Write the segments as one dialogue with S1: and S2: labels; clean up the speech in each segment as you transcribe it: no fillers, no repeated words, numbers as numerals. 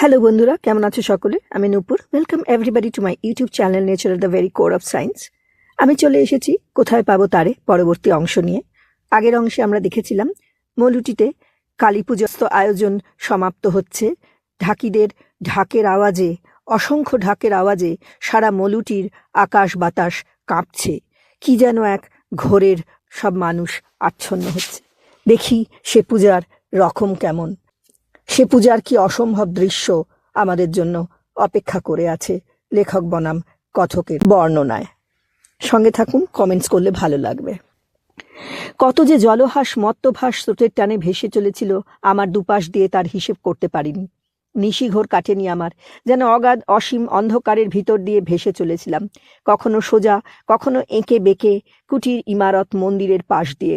S1: Hello বন্ধুরা, কেমন আছো সকলে? আমি Nupur. Welcome everybody to my YouTube channel nature the very core of science. আমি চলে এসেছি কোথায় পাবো তারে পরবর্তী অংশ নিয়ে। আগের অংশে আমরা দেখেছিলাম মলুটিতে কালী পুজোস্ত আয়োজন সমাপ্ত হচ্ছে। ঢাকিদের ঢাকের আওয়াজে, অসংখ্য ঢাকের আওয়াজে সারা মলুটির আকাশ বাতাস কাঁপছে। কি যেন এক ঘোরের সব মানুষ আচ্ছন্ন হচ্ছে। দেখি সে পূজার রকম কেমন, সে পূজার কি অসম্ভব দৃশ্য আমাদের জন্য অপেক্ষা করে আছে লেখক বনাম কথকের বর্ণনায়। সঙ্গে থাকুন, কমেন্টস করলে ভালো লাগবে। কত যে জলহাস মত্তভাস স্রোতের টানে ভেসে চলেছিল আমার দুপাশ দিয়ে, তার হিসেব করতে পারিনি। নিশিঘোর কাটেনি আমার, যেন অগাধ অসীম অন্ধকারের ভিতর দিয়ে ভেসে চলেছিলাম, কখনো সোজা, কখনো এঁকে বেঁকে, কুটির ইমারত মন্দিরের পাশ দিয়ে।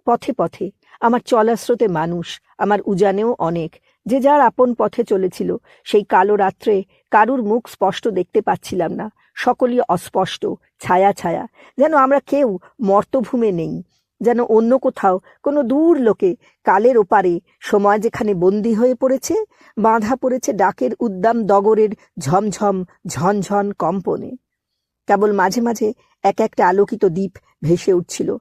S1: পথে পথে আমার চলা স্রোতে মানুষ, আমার উজানেও অনেক, যে যার আপন পথে চলেছিল। সেই কালো রাত্রে কারুর মুখ স্পষ্ট দেখতে পাচ্ছিলাম না, সকলই অস্পষ্ট, ছায়া ছায়া, যেন আমরা কেউ মর্তভূমে নেই, যেন অন্য কোথাও কোনো দূর লোকে কালের ওপারে সময় যেখানে বন্দী হয়ে পড়েছে, বাঁধা পড়েছে ডাকের উদ্দাম দগরের ঝমঝম ঝনঝন কম্পনে। কেবল মাঝে মাঝে এক একটা আলোকিত দ্বীপ ভেসে উঠছিল,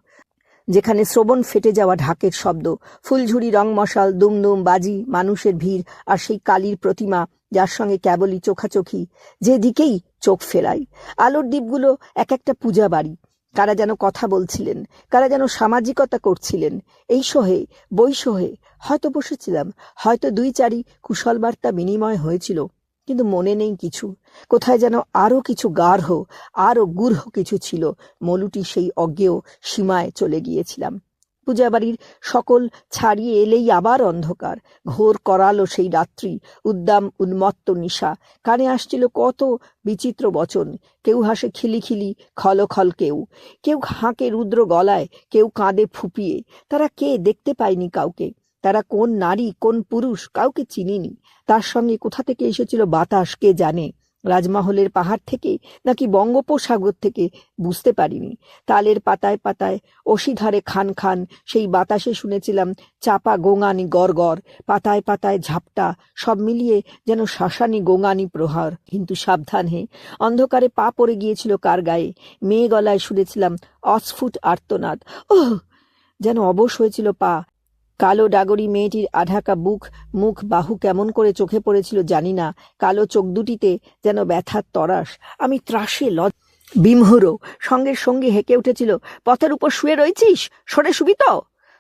S1: যেখানে শ্রবণ ফেটে যাওয়া ঢাকের শব্দ, ফুলঝুরি রং মশাল, দুমদুম বাজি, মানুষের ভিড়, আর সেই কালীর প্রতিমা যার সঙ্গে কেবলই চোখাচোখি, যেদিকেই চোখ ফেরাই। আলোর দ্বীপগুলো এক একটা পূজা বাড়ি। কারা যেন কথা বলছিলেন, কারা যেন সামাজিকতা করছিলেন। এই সহে বই সহে হয়তো বসেছিলাম, হয়তো দুই চারি কুশল বার্তা বিনিময় হয়েছিল, কিন্তু মনে নেই কিছু। কোথায় যেন আরো কিছু গাঢ়, আরো গূঢ় কিছু ছিল। মলুটি সেই অজ্ঞেয় সীমায় চলে গিয়েছিলাম। পূজাবাড়ির সকল ছাড়িয়ে এলেই আবার অন্ধকার, ঘোর করালো সেই রাত্রি, উদ্দাম উন্মত্ত নিশা। কানে আসছিল কত বিচিত্র বচন, কেউ হাসে খিলিখিলি খলখল, কেউ কেউ হাঁকে রুদ্র গলায়, কেউ কাঁদে ফুপিয়ে। তারা কে? দেখতে পাইনি কাউকে। তারা কোন নারী কোন পুরুষ কাউকে চিনিনি। তার সঙ্গে কোথা থেকে এসেছিল বাতাস কে জানে, রাজমহলের পাহাড় থেকে নাকি বঙ্গোপসাগর থেকে বুঝতে পারিনি। তালের পাতায় পাতায় অসিধারে খান খান সেই বাতাসে শুনেছিলাম চাপা গোঙানি গড়গড়, পাতায় পাতায় ঝাপটা, সব মিলিয়ে যেন শাসানি গোঙানি প্রহার। কিন্তু সাবধান হে, অন্ধকারে পা পড়ে গিয়েছিল কার গায়ে। মেয়ে গলায় শুনেছিলাম অস্ফুট আর্তনাদ। ওহ, যেন অবশ হয়েছিল পা। কালো ডাগরি মেয়েটির আঢাকা বুক, মুখ, বাহু কেমন করে চোখে পড়েছিল জানি না। কালো চোখ দুটিতে যেন ব্যথার তরাস। আমি ত্রাসে বিমহুর সঙ্গে সঙ্গে হেঁকে উঠেছিল, পথের উপর শুয়ে রয়েছিস, সরে শুবি তো।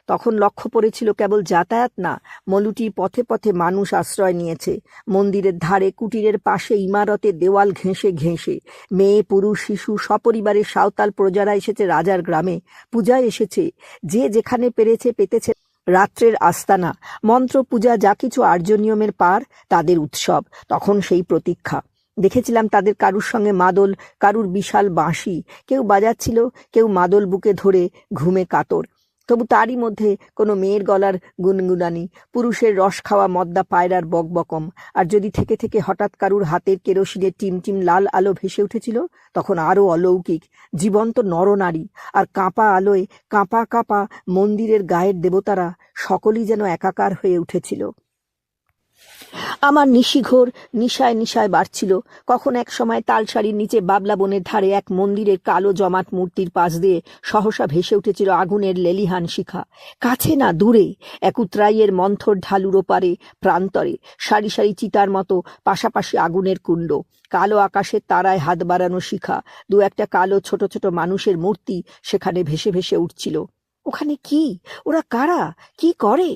S1: তখন লক্ষ্য পড়েছিল কেবল যাতায়াত না, মলুটির পথে পথে মানুষ আশ্রয় নিয়েছে। মন্দিরের ধারে, কুটিরের পাশে, ইমারতের দেওয়াল ঘেঁষে ঘেঁষে মেয়ে পুরুষ শিশু সপরিবারের সাঁওতাল প্রজারা এসেছে রাজার গ্রামে, পূজায় এসেছে। যে যেখানে পেরেছে পেতেছে রাত্রের আস্তানা, মন্ত্র পূজা যা কিছু আর্য নিয়মের পার, তাদের উৎসব। তখন সেই প্রতীক্ষা। দেখেছিলাম তাদের কারুর সঙ্গে মাদল, কারুর বিশাল বাঁশি, কেউ বাজাচ্ছিল, কেউ মাদল বুকে ধরে ঘুমে কাতর। তবু তারই মধ্যে কোনো মেয়ের গলার গুনগুনানি, পুরুষের রস খাওয়া মদ্দা পায়রার বকবকম। আর যদি থেকে থেকে হঠাৎ কারুর হাতের কেরোসিনের টিমটিম লাল আলো ভেসে উঠেছিল, তখন আরো অলৌকিক জীবন্ত নরনারী, আর কাঁপা আলোয় কাঁপা কাঁপা মন্দিরের গায়ের দেবতারা সকলেই যেন একাকার হয়ে উঠেছিল। আমার নিশিঘোর নিশায় নিশায় বাড়ছিল। কখন এক সময় তালসারির নিচে বাবলা বনের ধারে এক মন্দিরের কালো জমাট মূর্তির পাশ দিয়ে সহসা ভেসে উঠেছিল আগুনের লেলিহান শিখা। কাছে না দূরে, এক উতরাইয়ের মন্থর ঢালুর ওপারে প্রান্তরে সারি সারি চিতার মতো পাশাপাশি আগুনের কুণ্ড, কালো আকাশের তারায় হাত বাড়ানো শিখা, দু একটা কালো ছোট ছোট মানুষের মূর্তি সেখানে ভেসে ভেসে উঠছিল। ওখানে কি? ওরা কারা? কি করে?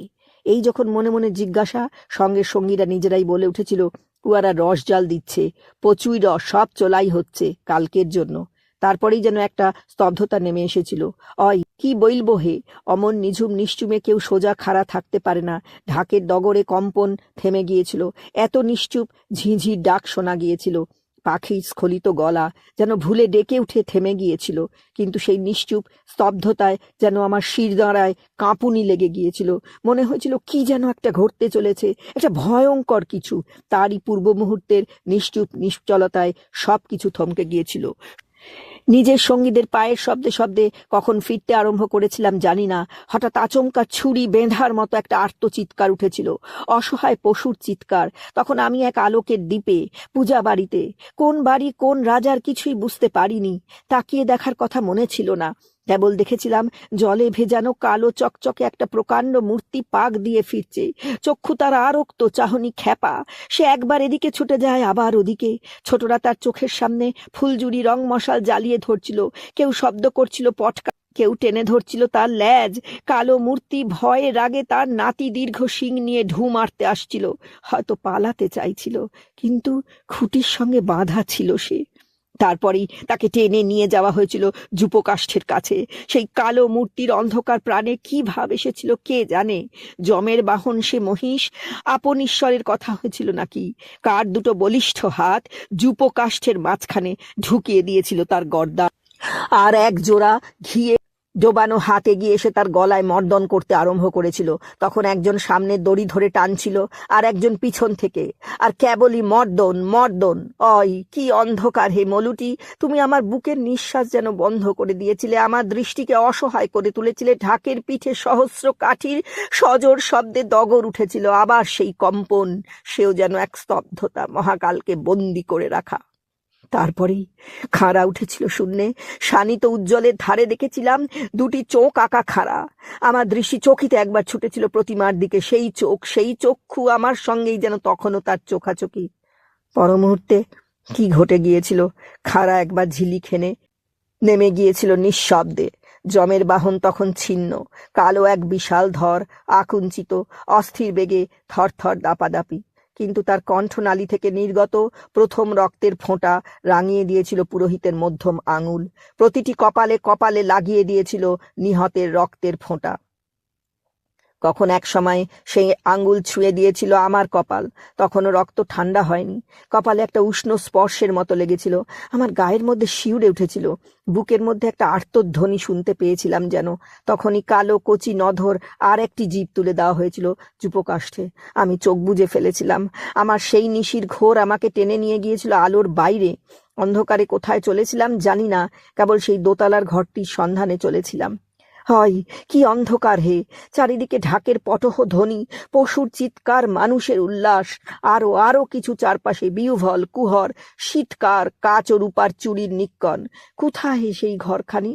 S1: এই যখন মনে মনে জিজ্ঞাসা, সঙ্গে সঙ্গীরা নিজেরাই বলে উঠেছিল, কুয়ারা রস জাল দিচ্ছে, পচুই রস, সব চলাই হচ্ছে কালকের জন্য। তারপরেই যেন একটা স্তব্ধতা নেমে এসেছিল। অয় কি বইলবো হে, অমন নিঝুম নিশ্চুমে কেউ সোজা খাড়া থাকতে পারে না। ঢাকের ডগরে কম্পন থেমে গিয়েছিল, এত নিশ্চুপ ঝিঁঝির ডাক শোনা গিয়েছিল। পাখির স্খলিত গলা যেন ভুলে ডেকে উঠে থেমে গিয়েছিল। কিন্তু সেই নিশ্চুপ স্তব্ধতায় যেন আমার শিরদাঁড়ায় কাঁপুনি লেগে গিয়েছিল। মনে হয়েছিল কি যেন একটা ঘটতে চলেছে, একটা ভয়ঙ্কর কিছু। তারই পূর্ব মুহূর্তের নিশ্চুপ নিশ্চলতায় সব কিছু থমকে গিয়েছিল। নিজের সঙ্গীদের পায়ের শব্দে শব্দে কখন ফিরতে আরম্ভ করেছিলাম জানি না। হঠাৎ আচমকা ছুরি বেঁধার মতো একটা আর্তচিৎকার উঠেছিল, অসহায় পশুর চিৎকার। তখন আমি এক আলোকের দ্বীপে, পূজা বাড়িতে। কোন বাড়ি কোন রাজার কিছুই বুঝতে পারিনি। তাকিয়ে দেখার কথা মনে ছিল না, কেবল দেখেছিলাম জলে ভেজানো কালো চকচকে একটা প্রকাণ্ড মূর্তি পাক দিয়ে ফিরছে। চক্ষু তার আরক্ত, চাহনি খ্যাপা। সে একবার এদিকে ছুটে যায়, আবার ওদিকে। ছোটরা তার চোখের সামনে ফুলজুরি রং মশাল জ্বালিয়ে ধরছিল, কেউ শব্দ করছিল পটকা, কেউ টেনে ধরছিল তার ল্যাজ। কালো মূর্তি ভয়ে রাগে তার নাতি দীর্ঘ শিং নিয়ে ঢু মারতে আসছিল। হয়তো পালাতে চাইছিল, কিন্তু খুঁটির সঙ্গে বাঁধা ছিল সে। তারপরেই তাকে টেনে নিয়ে যাওয়া হয়েছিল যূপকাষ্ঠের কাছে। সেই কালো মূর্তির অন্ধকার প্রাণে কি ভাব এসেছিল কে জানে। যমের বাহন সে মহিষ, আপন ঈশ্বরের কথা হয়েছিল নাকি? কার দুটো বলিষ্ঠ হাত যূপকাষ্ঠের মাঝখানে ঢুকিয়ে দিয়েছিল তার গর্দা, আর এক জোড়া ঘিয়ে ডোবানো হাত এগিয়ে এসে তার গলায় মর্দন করতে আরম্ভ করেছিল। তখন একজন সামনের দড়ি ধরে টানছিল, আর একজন পিছন থেকে, আর কেবলই মর্দন মর্দন। কি অন্ধকার হে মলুটি! তুমি আমার বুকের নিঃশ্বাস যেন বন্ধ করে দিয়েছিলে, আমার দৃষ্টিকে অসহায় করে তুলেছিলে। ঢাকের পিঠে সহস্র কাঠির সজোর শব্দে দগর উঠেছিল, আবার সেই কম্পন। সেও যেন এক স্তব্ধতা, মহাকালকে বন্দি করে রাখা। তারপরেই খাঁড়া উঠেছিল শূন্যে। শানিত উজ্জ্বলের ধারে দেখেছিলাম দুটি চোখ আঁকা খাঁড়া। আমার দৃষ্টি চকিতে একবার ছুটেছিল প্রতিমার দিকে। সেই চোখ, সেই চক্ষু আমার সঙ্গেই যেন তখনও তার চোখাচোখি। পর মুহূর্তে কি ঘটে গিয়েছিল! খাঁড়া একবার ঝিলি খেনে নেমে গিয়েছিল নিঃশব্দে। যমের বাহন তখন ছিন্ন, কালো এক বিশাল ধর, আকুঞ্চিত, অস্থির বেগে থরথর দাপাদাপি। কিন্তু তার কণ্ঠনালী থেকে নির্গত প্রথম রক্তের ফোঁটা রাঙিয়ে দিয়েছিল পুরোহিতের মধ্যম আঙুল। প্রতিটি কপালে কপালে লাগিয়ে দিয়েছিল নিহতের রক্তের ফোঁটা। কখন এক সময় সেই আঙ্গুল ছুঁয়ে দিয়েছিল আমার কপাল। তখনও রক্ত ঠান্ডা হয়নি, কপালে একটা উষ্ণ স্পর্শের মতো লেগেছিল। আমার গায়ের মধ্যে শিউরে উঠেছিল, বুকের মধ্যে একটা আর্তধ্বনি শুনতে পেয়েছিলাম যেন। তখনই কালো কচি নধর আর একটি জিভ তুলে দেওয়া হয়েছিল যূপকাষ্ঠে। আমি চোখ বুজে ফেলেছিলাম। আমার সেই নিশির ঘোর আমাকে টেনে নিয়ে গিয়েছিল আলোর বাইরে। অন্ধকারে কোথায় চলেছিলাম জানি না, কেবল সেই দোতলার ঘরটির সন্ধানে চলেছিলাম। কি অন্ধকার হে! চারিদিকে ঢাকের পটহ ধ্বনি, পশুর চিৎকার, মানুষের উল্লাস। আরো আরো কিছু চারপাশে বিহ্বল কুহর, শীতকার, কাচ ও রূপার চুরির নিক্কণ। কোথায় সেই ঘরখানি?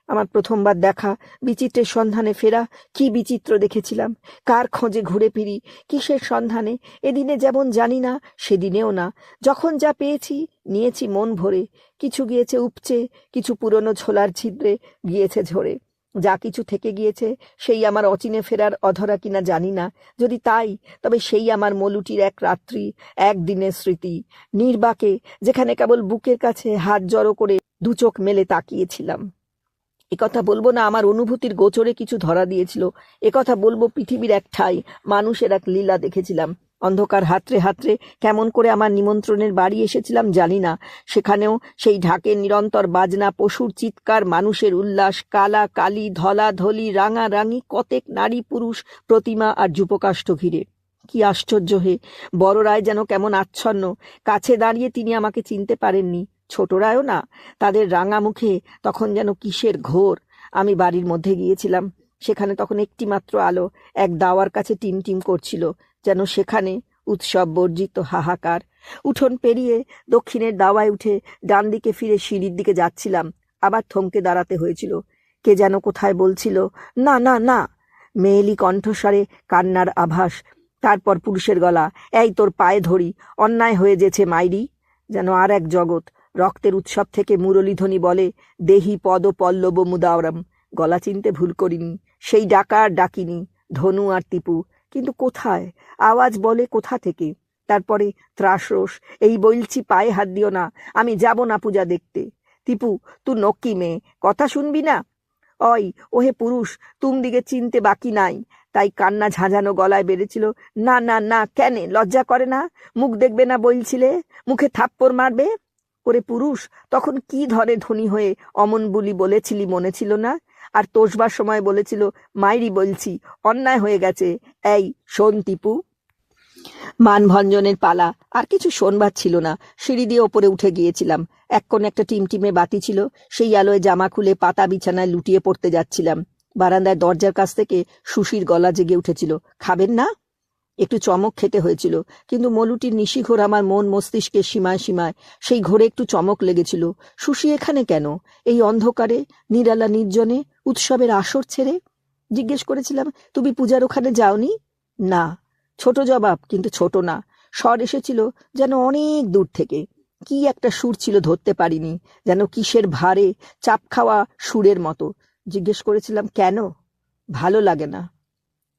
S1: আমার প্রথমবার দেখা, বিচিত্রের সন্ধানে ফেরা। কি বিচিত্র দেখেছিলাম! কার খোঁজে ঘুরে ফিরি, কিসের সন্ধানে! এদিনে যেমন জানি না, সেদিনেও না। যখন যা পেয়েছি নিয়েছি মন ভরে। কিছু গিয়েছে উপচে, কিছু পুরনো ঝোলার ছিদ্রে গিয়েছে ঝরে। যা কিছু থেকে গিয়েছে সেই আমার অচিনে ফেরার অধরা কিনা জানি না। যদি তাই, তবে সেই আমার মলুটির এক রাত্রি, একদিনের স্মৃতি, নির্বাকে, যেখানে কেবল বুকের কাছে হাত জড়ো করে দু চোখ মেলে তাকিয়েছিলাম। একথা বলবো না আমার অনুভূতির গোচরে কিছু ধরা দিয়েছিল, একথা বলবো পৃথিবীর এক ঠাই, মানুষের এক লীলা দেখেছিলাম। অন্ধকার হাতড়ে হাতড়ে কেমন করে আমার নিমন্ত্রণের বাড়ি এসেছিলাম জানি না। সেখানেও সেই ঢাকের নিরন্তর বাজনা, পশুর চিৎকার, মানুষের উল্লাস, কালা কালি, ধলা ধলি, রাঙা রাঙি, কতেক নারী পুরুষ, প্রতিমা আর যূপকাষ্ঠ ঘিরে। কি আশ্চর্য হে! বড়রায় যেন কেমন আচ্ছন্ন। কাছে দাঁড়িয়ে তিনি আমাকে চিনতে পারেননি, ছোটরাও না। তাদের রাঙা মুখে তখন যেন কিসের ঘোর। আমি বাড়ির মধ্যে গিয়েছিলাম। সেখানে তখন একটি মাত্র আলো এক দাওয়ার কাছে টিমটিম করছিল, যেন সেখানে উৎসব বর্জিত হাহাকার। উঠোন পেরিয়ে দক্ষিণের দাওয়ায় উঠে ডান দিকে ফিরে সিঁড়ির দিকে যাচ্ছিলাম। আবার থমকে দাঁড়াতে হয়েছিল। কে যেন কোথায় বলছিল, না না না। মেয়েলি কণ্ঠস্বরে কান্নার আভাস। তারপর পুরুষের গলা, এই তোর পায়ে ধরি, অন্যায় হয়ে যেছে মাইরি। যেন আর এক জগৎ। রক্তের উৎসব থেকে মুরলীধ্বনি বলে, দেহি পদ পল্লব মুদাওরাম। গলা চিনতে ভুল করিনি, সেই ডাকা আর ডাকিনি, ধনু আর টিপু। কিন্তু কোথায়? আওয়াজ বলে কোথা থেকে। তারপরে ত্রাসরোষ, এই বলছি পায়ে হাত দিও না, আমি যাব না পূজা দেখতে। টিপু, তুই নক্কি মেয়ে, কথা শুনবি না? ওহে পুরুষ, তুম দিকে চিনতে বাকি নাই। তাই কান্না ঝাঁঝানো গলায় বেড়েছিল, না না না, কেন লজ্জা করে না? মুখ দেখবে না বলছিলে, মুখে থাপ্পড় মারবে। ওরে পুরুষ, তখন কি ধরে ধনী হয়ে অমন বুলি বলেছিলি মনে ছিল না? আর তোষবার সময় বলেছিল, মাইরি বলছি, অন্যায় হয়ে গেছে। এই শোন টিপু। মানভঞ্জনের পালা, আর কিছু শোনবার ছিল না। সিঁড়ি দিয়ে ওপরে উঠে গিয়েছিলাম। এক কোণে একটা টিমটিমে বাতি ছিল, সেই আলোয় জামা খুলে পাতা বিছানায় লুটিয়ে পড়তে যাচ্ছিলাম। বারান্দায় দরজার কাছ থেকে সুশীর গলা জেগে উঠেছিল, খাবেন না? একটু চমক খেতে হয়েছিল, কিন্তু মলুটির নিশিঘোর আমার মন মস্তিষ্কের সীমায় সীমায়। সেই ঘোরে একটু চমক লেগেছিল। সুশি এখানে কেন, এই অন্ধকারে, নিরালা নির্জনে, উৎসবের আসর ছেড়ে? জিজ্ঞেস করেছিলাম, তুমি পূজার ওখানে যাওনি? না। ছোট জবাব, কিন্তু ছোট না। স্বর এসেছিল যেন অনেক দূর থেকে। কি একটা সুর ছিল, ধরতে পারিনি, যেন কিসের ভারে চাপ খাওয়া সুরের মতো। জিজ্ঞেস করেছিলাম, কেন? ভালো লাগে না।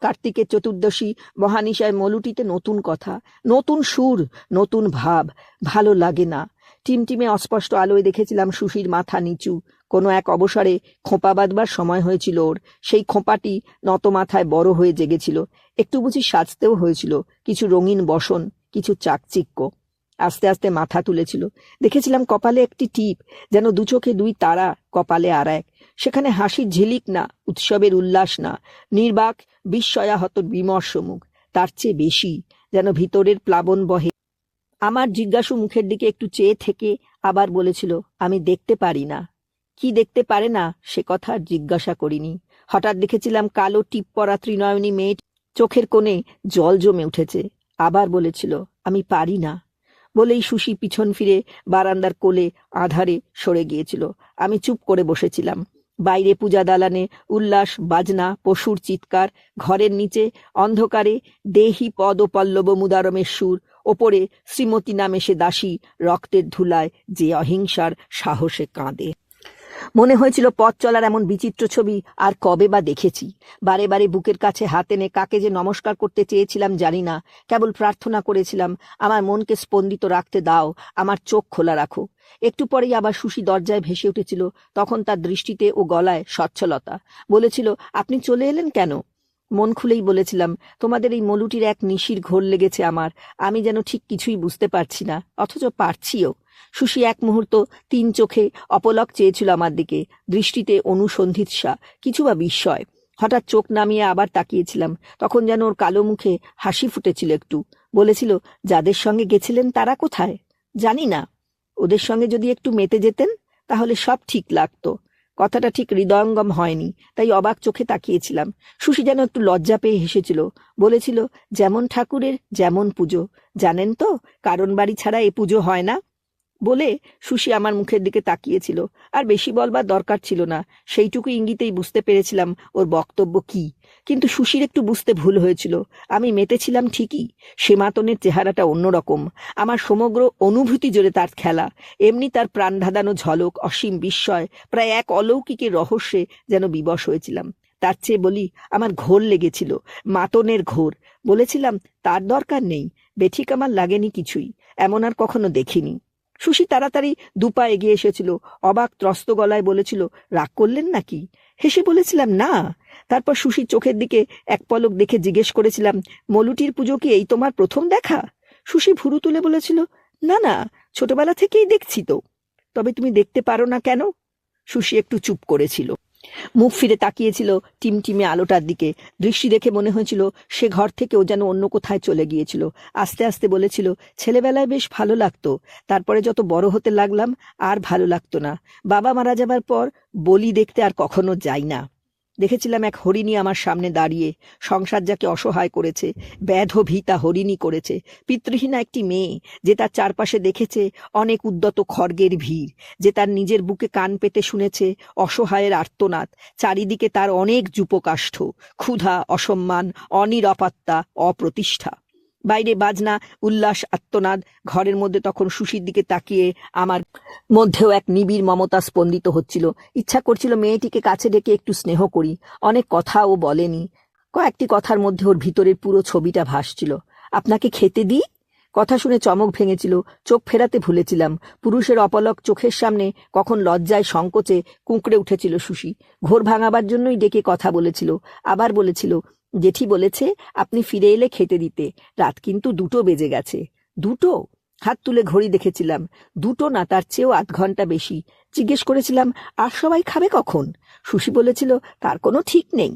S1: কার্তিকের চতুর্দশী মহানিশায় মলুটিতে নতুন কথা, নতুন সুর, নতুন ভাব। ভালো লাগে না। টিমটিমে অস্পষ্ট আলোয় দেখেছিলাম সুশীর মাথা নিচু। কোনো এক অবসরে খোঁপা বাঁধবার সময় হয়েছিল ওর। সেই খোঁপাটি নত মাথায় বড় হয়ে জেগেছিল। একটু বুঝি সাজতেও হয়েছিল, কিছু রঙিন বসন, কিছু চাকচিক্য। আস্তে আস্তে মাথা তুলেছিল। দেখেছিলাম কপালে একটি টিপ, যেন দু চোখে দুই তারা, কপালে আর এক। সেখানে হাসির ঝিলিক না, উৎসবের উল্লাস না, নির্বাক বিস্ময়াহত বিমর্ষ মুখ। তার চেয়ে বেশি যেন ভিতরের প্লাবন বহে। আমার জিজ্ঞাসু মুখের দিকে একটু চেয়ে থেকে আবার বলেছিল, আমি দেখতে পারি না। কি দেখতে পারে না সে কথা আর জিজ্ঞাসা করিনি। হঠাৎ দেখেছিলাম কালো টিপ পরা ত্রিনয়নী মেয়ে চোখের কোণে জল জমে উঠেছে। আবার বলেছিল, আমি পারি না। বলেই সুশি পিছন ফিরে বারান্দার কোলে আধারে সরে গিয়েছিল। আমি চুপ করে বসেছিলাম। বাইরে পূজা দালানে উল্লাস, বাজনা, পশুর চিৎকার। ঘরের নিচে অন্ধকারে দেহি পদ পল্লব মুদারমের সুর। ওপরে শ্রীমতী নামে সে দাসী রক্তের ধুলায় যে অহিংসার সাহসে কাঁদে। মনে হয়েছিল পথ চলার এমন বিচিত্র ছবি আর কবে বা দেখেছি। বারে বারে বুকের কাছে হাত এনে কাকে যে নমস্কার করতে চেয়েছিলাম জানি না। কেবল প্রার্থনা করেছিলাম, আমার মনকে স্পন্দিত রাখতে দাও, আমার চোখ খোলা রাখো। একটু পরেই আবার সুশি দরজায় ভেসে উঠেছিল। তখন তার দৃষ্টিতে ও গলায় স্বচ্ছলতা। বলেছিল, আপনি চলে এলেন কেন? মন খুলেই বলেছিলাম, তোমাদের এই মলুটির এক নিশির ঘোর লেগেছে আমার। আমি যেন ঠিক কিছুই বুঝতে পারছি না, অথচ পারছিও। সুশি এক মুহূর্ত তিন চোখে অপলক চেয়েছিল আমার দিকে, দৃষ্টিতে অনুসন্ধিৎসা, কিছু বা বিস্ময়। হঠাৎ চোখ নামিয়ে আবার তাকিয়েছিলাম। তখন যেন ওর কালো মুখে হাসি ফুটেছিল একটু। বলেছিল, যাদের সঙ্গে গেছিলেন তারা কোথায়? জানি না। ওদের সঙ্গে যদি একটু মেতে যেতেন তাহলে সব ঠিক লাগতো। কথাটা ঠিক হৃদয়ঙ্গম হয়নি, তাই অবাক চোখে তাকিয়েছিলাম। সুশি যেন একটু লজ্জা পেয়ে হেসেছিল। বলেছিল, যেমন ঠাকুরের যেমন পুজো, জানেন তো, কারণ বাড়ি ছাড়া এ পুজো হয় না। বলে সুশি আমার মুখের দিকে তাকিয়েছিল। আর বেশি বলবার দরকার ছিল না, সেইটুকু ইঙ্গিতেই বুঝতে পেরেছিলাম ওর বক্তব্য কি। কিন্তু সুশির একটু বুঝতে ভুল হয়েছিল। আমি মেতেছিলাম ঠিকই, সীমাতনের চেহারাটা অন্যরকম। আমার সমগ্র অনুভূতি জুড়ে তার খেলা, এমনি তার প্রাণ ধাঁধানো ঝলক, অসীম বিস্ময়, প্রায় এক অলৌকিকের রহস্যে যেন বিবশ হয়েছিলাম। তার চেয়ে বলি, আমার ঘোর লেগেছিল, মাতনের ঘোর। বলেছিলাম, তার দরকার নেই, বেঠিক আমার লাগেনি কিছুই, এমন আর কখনো দেখিনি। সুশি তাড়াতাড়ি দুপা এগিয়ে এসেছিল, অবাক ত্রস্ত গলায় বলেছিল, রাগ করলেন নাকি? হেসে বলেছিলাম, না। তারপর সুশির চোখের দিকে এক পলক দেখে জিজ্ঞেস করেছিলাম, মলুটির পুজো কি এই তোমার প্রথম দেখা? সুশি ভুরু তুলে বলেছিল, না না, ছোটবেলা থেকেই দেখছি তো। তবে তুমি দেখতে পারো না কেন? সুশি একটু চুপ করেছিল, মুখ ফিরে তাকিয়েছিল টিমটিমে আলোটার দিকে। দৃষ্টি দেখে মনে হয়েছিল সে ঘর থেকেও যেন অন্য কোথায় চলে গিয়েছিল। আস্তে আস্তে বলেছিল, ছেলেবেলায় বেশ ভালো লাগতো, তারপরে যত বড় হতে লাগলাম আর ভালো লাগতো না। বাবা মারা যাবার পর বলি দেখতে আর কখনো যাই না। দেখেছিলাম এক হরিণী আমার সামনে দাঁড়িয়ে, সংসার যাকে অসহায় করেছে, ব্যাধ ভীতা হরিণী করেছে। পিতৃহীনা একটি মেয়ে, যে তার চারপাশে দেখেছে অনেক উদ্যত খড়গের ভিড়, যে তার নিজের বুকে কান পেতে শুনেছে অসহায়ের আর্তনাদ, চারিদিকে তার অনেক যূপকাষ্ঠ, ক্ষুধা, অসম্মান, অনিরাপত্তা, অপ্রতিষ্ঠা। বাইরে বাজনা, উল্লাস, আত্মনাদ। ঘরের মধ্যে তখন সুশির দিকে তাকিয়ে আমার মধ্যেও এক নিবিড় মমতা স্পন্দিত হচ্ছিল। ইচ্ছা করছিল মেয়েটিকে কাছে ডেকে একটু স্নেহ করি। অনেক কথা ও বলেনি, কয়েকটি কথার মধ্যে ওর ভিতরের পুরো ছবিটা ভাসছিল। আপনাকে খেতে দিই? কথা শুনে চমক ভেঙেছিল, চোখ ফেরাতে ভুলেছিলাম। পুরুষের অপলক চোখের সামনে কখন লজ্জায় সংকোচে কুঁকড়ে উঠেছিল সুশি। ঘোর ভাঙাবার জন্যই ডেকে কথা বলেছিল। আবার বলেছিল, জেঠি বলেছে আপনি ফিরে এলে খেতে দিতে। রাত কিন্তু 2টো বেজে গেছে। 2টো? হাত তুলে ঘড়ি দেখেছিলাম। 2টো না, তার চেয়েও 8 ঘন্টা বেশি। জিজ্ঞেস করেছিলাম, আর সবাই খাবে কখন? সুশি বলেছিল, তার কোনো ঠিক নেই।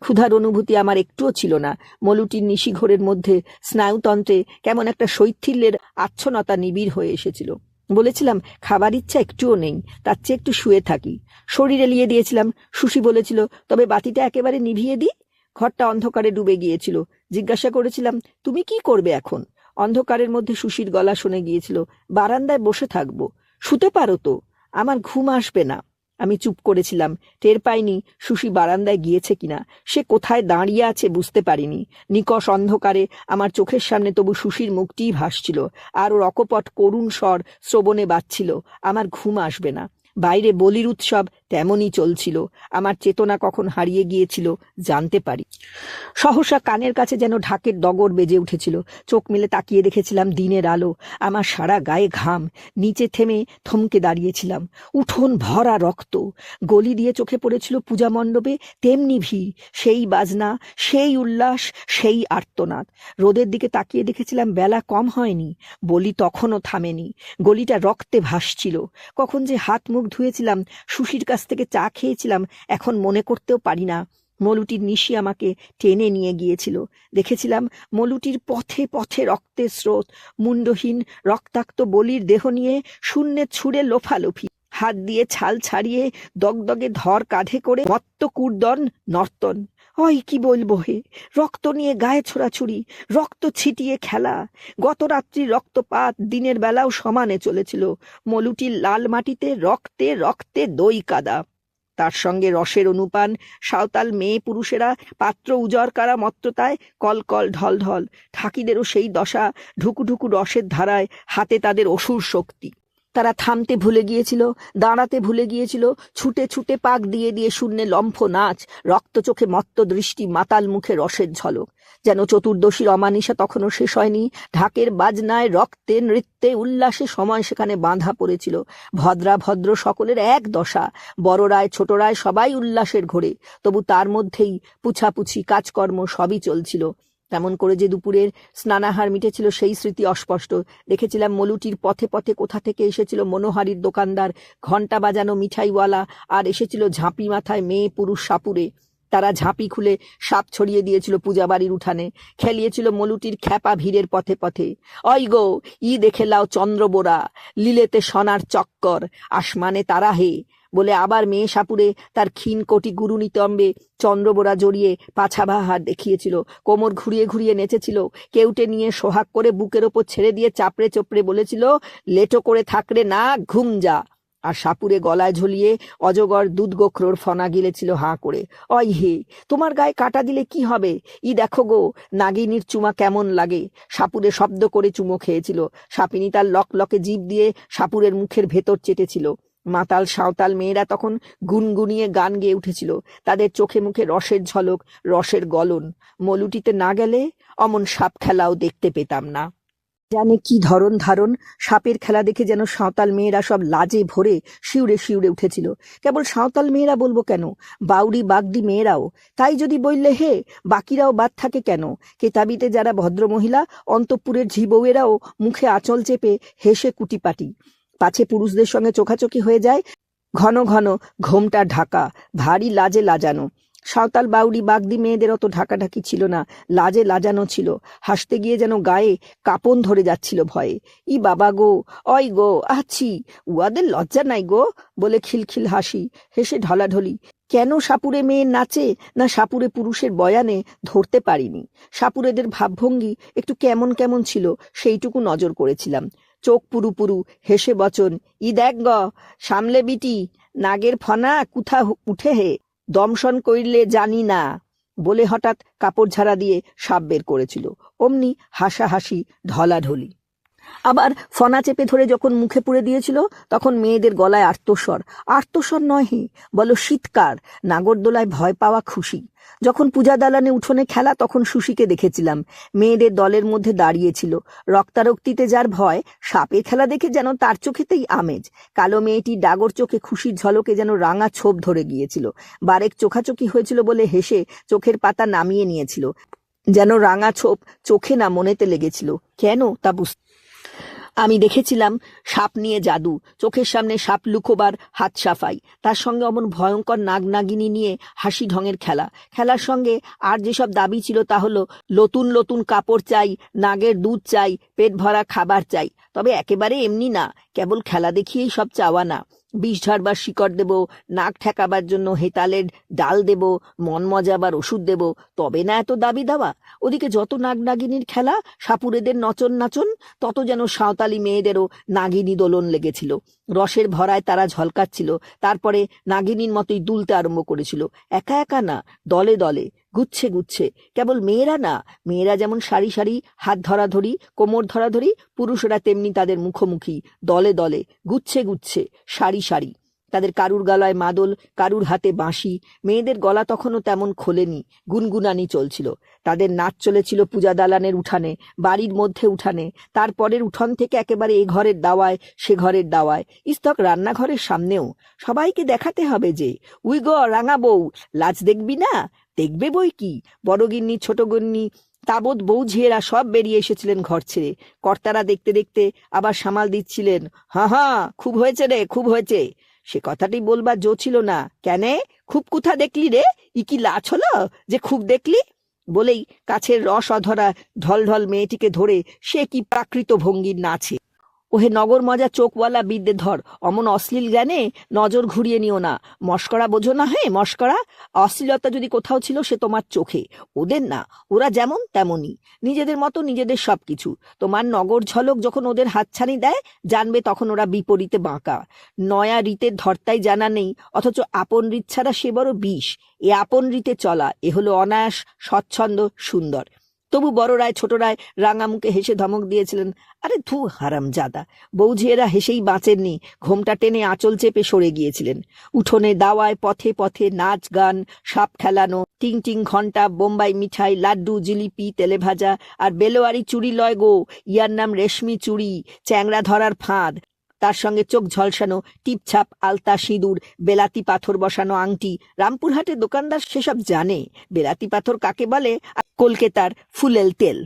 S1: ক্ষুধার অনুভূতি আমার একটুও ছিল না। মলুটির নিশিঘোরের মধ্যে স্নায়ুতন্ত্রে কেমন একটা শৈথিল্যের আচ্ছন্নতা নিবিড় হয়ে এসেছিল। বলেছিলাম খাবার ইচ্ছা একটুও নেই, তার চেয়ে একটু শুয়ে থাকি। শরীর এলিয়ে দিয়েছিলাম। সুশি বলেছিল, তবে বাতিটা একেবারে নিভিয়ে দিই। ঘরটা অন্ধকারে ডুবে গিয়েছিল। জিজ্ঞাসা করেছিলাম, তুমি কি করবে এখন? অন্ধকারের মধ্যে সুশির গলা শুনে গিয়েছিল, বারান্দায় বসে থাকবো। শুতে পারো তো, আমার ঘুম আসবে না। আমি চুপ করেছিলাম। টের পাইনি সুশি বারান্দায় গিয়েছে কিনা। সে কোথায় দাঁড়িয়ে আছে বুঝতে পারিনি। নিকষ অন্ধকারে আমার চোখের সামনে তবু সুশির মুখটিই ভাসছিল, আর ওর অকপট করুণ স্বর শ্রবণে বাজছিল, আমার ঘুম আসবে না। বাইরে বলির উৎসব তেমনই চলছিল। আমার চেতনা কখন হারিয়ে গিয়েছিল জানতে পারি। সহসা কানের কাছে যেন ঢাকের ডগর বেজে উঠেছিল। চোখ মেলে তাকিয়ে দেখেছিলাম দিনের আলো। আমার সারা গায়ে ঘাম। নিচে থেমে থমকে দাঁড়িয়েছিলাম। উঠোন ভরা রক্ত। গলি দিয়ে চোখে পড়েছিল পূজা মণ্ডপে তেমনি ভিড়, সেই বাজনা, সেই উল্লাস, সেই আর্তনাদ। রোদের দিকে তাকিয়ে দেখেছিলাম বেলা কম হয়নি, বলি তখনও থামেনি। গলিটা রক্তে ভাসছিল। কখন যে হাত মুখ ধুয়েছিলাম, সুশির কাছ থেকে চা খেয়েছিলাম, এখন মনে করতেও পারি না। মলুটির নিশি আমাকে টেনে নিয়ে গিয়েছিল। দেখেছিলাম মলুটির পথে পথে রক্তের স্রোত। মুন্ডহীন রক্তাক্ত বলির দেহ নিয়ে শূন্যে ছুঁড়ে লোফালোফি, হাত দিয়ে ছাল ছাড়িয়ে দগদগে ধর কাঁধে করে মত্ত কুর্দন নর্তন। ওই কি বলবো হে, রক্ত নিয়ে গায়ে ছোড়াছুড়ি, রক্ত ছিটিয়ে খেলা। গত রাত্রির রক্তপাত দিনের বেলাও সমানে চলেছিল। মলুটির লাল মাটিতে রক্তে রক্তে দই কাদা, তার সঙ্গে রসের অনুপান। সাঁওতাল মেয়ে পুরুষেরা পাত্র উজাড় করা মত্ততায় কলকল ঢলঢল। ঠাকিদেরও সেই দশা, ঢুকুঢুকু রসের ধারায়, হাতে তাদের অসুর শক্তি। তারা থামতে ভুলে গিয়েছিল, দাঁড়াতে ভুলে গিয়েছিল। ছুটে ছুটে পাক দিয়ে দিয়ে শূন্যে লম্ফ নাচ, রক্ত চোখে মত্ত দৃষ্টি, মাতাল মুখে রসের ঝলক। যেন চতুর্দশীর অমানিসা তখনও শেষ হয়নি। ঢাকের বাজনায়, রক্তে, নৃত্যে, উল্লাসে সময় সেখানে বাঁধা পড়েছিল। ভদ্রা ভদ্র সকলের এক দশা। বড়রায় ছোটরায় সবাই উল্লাসের ঘোরে। তবু তার মধ্যেই পুছাপুছি কাজকর্ম সবই চলছিল। তেমন করে যে দুপুরের স্নানাহার মিটেছিল সেই স্মৃতি অস্পষ্ট। দেখেছিলাম মলুটির পথে পথে কোথা থেকে এসেছিল মনোহারীর দোকানদার, ঘণ্টা বাজানো মিঠাইওয়ালা, আর এসেছিল ঝাঁপি মাথায় মেয়ে পুরুষ সাপুরে। তারা ঝাঁপি খুলে সাপ ছড়িয়ে দিয়েছিল পূজা বাড়ির উঠানে, খেলিয়েছিল মলুটির খ্যাপা ভিড়ের পথে পথে। অই গো, ই দেখে লাও চন্দ্রবোরা, লীলেতে সোনার চক্কর, আসমানে তারা হে বলে আবার মেয়ে সাপুরে তার ক্ষীণ কোটি গুরু নিতম্বে চন্দ্রবোরা জড়িয়ে পাছাভাহার দেখিয়েছিল। কোমর ঘুরিয়ে ঘুরিয়ে নেচেছিল। কেউটে নিয়ে সোহাগ করে বুকের ওপর ছেড়ে দিয়ে চাপড়ে চোপড়ে বলেছিল, লেটো করে থাকলে না, ঘুম যা। আর সাপুরে গলায় ঝুলিয়ে অজগর দুধ গোখরোর ফনা গিলেছিল হাঁ করে। অই হে, তোমার গায়ে কাটা দিলে কি হবে? ই দেখো গো, নাগিনীর চুমা কেমন লাগে। সাপুরে শব্দ করে চুমো খেয়েছিল। সাপিনী তার লকলকে জিভ দিয়ে সাপুরের মুখের ভেতর চেটেছিল। মাতাল সাঁওতাল মেয়েরা তখন গুনগুনিয়ে গান গেয়ে উঠেছিল। তাদের চোখে মুখে রসের ঝলক, রসের গলন। মলুটিতে না গেলে অমন সাপ খেলাও দেখতে পেতাম না। জানে কি ধরন ধারণ। সাপের খেলা দেখে যেন সাঁওতাল মেয়েরা সব লাজে ভরে শিউরে শিউরে উঠেছিল। কেবল সাঁওতাল মেয়েরা বলবো কেন, বাউরি বাগদি মেয়েরাও। তাই যদি বললে হে, বাকিরাও বাদ থাকে কেন? কেতাবিতে যারা ভদ্রমহিলা, অন্তঃপুরের ঝিবউয়েরাও মুখে আঁচল চেপে হেসে কুটিপাটি। পাছে পুরুষদের সঙ্গে চোখাচোখি হয়ে যায়। ঘন ঘন ঘোমটা ঢাকা, ভারী লাজে লাজানো। সাঁওতাল বাউরি বাগদি মেয়েদের অত ঢাকাঢাকি ছিল না, লাজে লাজানো ছিল। হাসতে গিয়ে যেন গায়ে কাঁপন ধরে যাচ্ছিল ভয়ে। ই বাবা গো, অই গো, আছি, উয়াদের লজ্জা নাই গো বলে খিলখিল হাসি, হেসে ঢলাঢলি। কেন সাপুরে মেয়ে নাচে না সাপুরে পুরুষের বয়ানে ধরতে পারিনি। সাপুরেদের ভাবভঙ্গি একটু কেমন কেমন ছিল সেইটুকু নজর করেছিলাম। চোখ পুরু পুরু, হেসে বচন, ই দেখ গ, সামলে বিটি, নাগের ফনা কুথা উঠে হে, দমশন কইলে জানি না বলে হঠাৎ কাপড় ঝাড়া দিয়ে সাপ বের করেছিল। অমনি হাসাহাসি, ঢলাঢলি। আবার ফনা চেপে ধরে যখন মুখে পুড়ে দিয়েছিল তখন মেয়েদের গলায় আর্তস্বর। আর্তস্বর নয় হে, বলো শীতকার, নাগরদোলায় ভয় পাওয়া খুশি। যখন পূজা দালানে উঠোনে খেলা তখন সুশিকে দেখেছিলাম। মেয়েদের দলের মধ্যে দাঁড়িয়েছিল। রক্তারক্তিতে যার ভয়, সাপের খেলা দেখে যেন তার চোখেতেই আমেজ। কালো মেয়েটি ডাগর চোখে খুশির ঝলকে যেন রাঙা ছোপ ধরে গিয়েছিল। বারেক চোখাচোখি হয়েছিল বলে হেসে চোখের পাতা নামিয়ে নিয়েছিল, যেন রাঙা ছোপ চোখে না মনেতে লেগেছিল। কেন তা বুঝতে আমি দেখেছিলাম সাপ নিয়ে জাদু, চোখের সামনে সাপ লুকোবার হাত সাফাই, তার সঙ্গে অমন ভয়ঙ্কর নাগনাগিনী নিয়ে হাসি ঢঙের খেলা। খেলার সঙ্গে আর যেসব দাবি ছিল তা হলো নতুন নতুন কাপড় চাই, নাগের দুধ চাই, পেট ভরা খাবার চাই। তবে একেবারে এমনি না, কেবল খেলা দেখিয়েই সব চাওয়া না। বিষ ঝাড়বার শিকড় দেব, নাক ঠেকাবার জন্য হেতালের ডাল দেব, মন মজাবার ওষুধ দেব, তবে না এত দাবি দাওয়া। ওদিকে যত নাগনাগিনীর খেলা, সাপুরেদের নচন নাচন, তত যেন সাঁওতালি মেয়েদেরও নাগিনী দোলন লেগেছিল। রসের ভরায় তারা ঝলকাচ্ছিল, তারপরে নাগিনীর মতোই দুলতে আরম্ভ করেছিল। একা একা না, দলে দলে, গুচ্ছে গুচ্ছে। কেবল মেয়েরা না, মেয়েরা যেমন সারি সারি হাত ধরাধরি, কোমর ধরাধরি, পুরুষেরা তেমনি তাদের মুখোমুখি, দলে দলে, গুচ্ছে গুচ্ছে, সারি সারি। তাদের কারুর গলায় মাদল, কারুর হাতে বাঁশি। মেয়েদের গলা তখনও তেমন খোলেনি, গুনগুনানি চলছিল। তাদের নাচ চলেছিল পূজা দালানের উঠানে, বাড়ির মধ্যে উঠানে, তারপরের উঠোন থেকে একেবারে এ ঘরের দাওয়ায় সে ঘরের দাওয়ায়, ইস্তক রান্নাঘরের সামনেও। সবাইকে দেখাতে হবে যে, উই গো রাঙা বউ, লাজ দেখবি না? দেখবে বই কি। বড় গিন্নি, ছোট গিন্নি, তাবৎ বউ ঝিয়েরা সব বেরিয়ে এসেছিলেন ঘর ছেড়ে। কর্তারা দেখতে দেখতে আবার সামাল দিচ্ছিলেন, হ্যাঁ, খুব হয়েছে রে, খুব হয়েছে। সে কথাটি বলবার জো ছিল না। কেনে, খুব কোথা দেখলি রে? ই কি লাচ হলো যে খুব দেখলি? বলেই কাছের রস অধরা ঢল ঢল মেয়েটিকে ধরে সে কি প্রাকৃত ভঙ্গির নাচে। ওহে নগর মজা চোখওয়ালা বিদ্যে ধর, অমন অশ্লীল জ্ঞানে নজর ঘুরিয়ে নিও না। মস্করা বোঝো না? হ্যাঁ, মস্করা। অশ্লীলতা যদি কোথাও ছিল সে তোমার চোখে, ওদের না। ওরা যেমন তেমনই, নিজেদের মতো নিজেদের সবকিছু। তোমার নগর ঝলক যখন ওদের হাতছানি দেয়, জানবে তখন ওরা বিপরীতে বাঁকা। নয়া রীতের ধর্তাই জানা নেই, অথচ আপন রীত ছাড়া সে বড় বিষ। এ আপন রীতে চলা, এ হলো অনায়াস, স্বচ্ছন্দ, সুন্দর। তবু বড়রায় ছোটরায় রাঙা মুখে হেসে ধমক দিয়েছিলেন, আরে ধু হারামজাদা। বৌঝিয়েরা হেসেই বাঁচেননি, ঘোমটা টেনে আঁচল চেপে সরে গিয়েছিলেন। উঠোনে দাওয়ায় পথে পথে নাচ গান, সাপ খেলানো, টিং টিং ঘন্টা, বোম্বাই মিঠাই, লাড্ডু, জিলিপি, তেলে ভাজা, আর বেলোয়ারি চুড়ি লয় গো, ইয়ার নাম রেশমি চুড়ি, চ্যাংড়া ধরার ফাঁদ। তার সঙ্গে চোখ ঝলসানো টিপছাপ আলতা, সিঁদুর, বেলাতি পাথর বসানো আংটি। রামপুরহাটের দোকানদার সেসব জানে, বেলাতি পাথর কাকে বলে আর কলকাতার ফুলেল তেল।